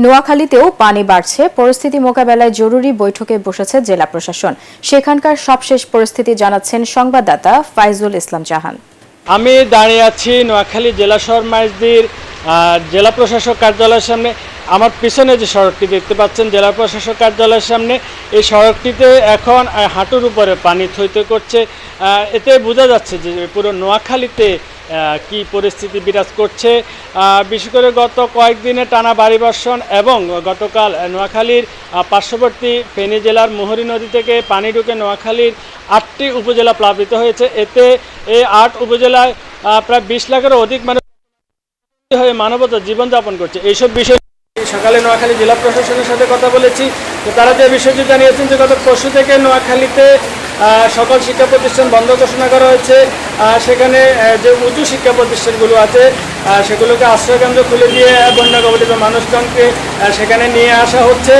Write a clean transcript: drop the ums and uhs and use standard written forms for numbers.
নোয়াখালীতেও পানি বাড়ছে। পরিস্থিতি মোকাবেলায় জরুরি বৈঠকে বসেছে জেলা প্রশাসন। সেখানকার সবশেষ পরিস্থিতি জানাচ্ছেন সংবাদদাতা ফাইজুল ইসলাম জাহান। আমি দাঁড়িয়ে আছি নোয়াখালী জেলা শহর মাইজদির জেলা প্রশাসক কার্যালয়ের সামনে। আমার পিছনে যে সড়কটি দেখতে পাচ্ছেন জেলা প্রশাসক কার্যালয়ের সামনে, এই সড়কটিতে এখন হাঁটুর উপরে পানি থইতে করছে। এতে বোঝা যাচ্ছে যে পুরো নোয়াখালীতে কি পরিস্থিতি বিরাজ করছে। বিশেষ করে গত কয়েকদিনে টানা ভারী বর্ষণ এবং গতকাল নোয়াখালীর পার্শ্ববর্তী ফেনী জেলার মোহরী নদী থেকে পানি ঢুকে নোয়াখালীর 8টি উপজেলা প্লাবিত হয়েছে। এতে এই 8 উপজেলায় প্রায় 20 লাখেরও অধিক মানুষ হয়ে মানবতা জীবনযাপন করছে। এইসব বিষয় সকালে নোয়াখালী জেলা প্রশাসনের সাথে কথা বলেছি, তো তারা যে বিষয়টি জানিয়েছেন যে গত পরশু থেকে নোয়াখালীতে সকল শিক্ষা প্রতিষ্ঠান বন্ধ ঘোষণা করা হয়েছে। সেখানে যে উঁচু শিক্ষা প্রতিষ্ঠানগুলো আছে সেগুলোকে আশ্রয়কেন্দ্র খুলে দিয়ে বন্যা কবলিত মানুষজনকে সেখানে নিয়ে আসা হচ্ছে।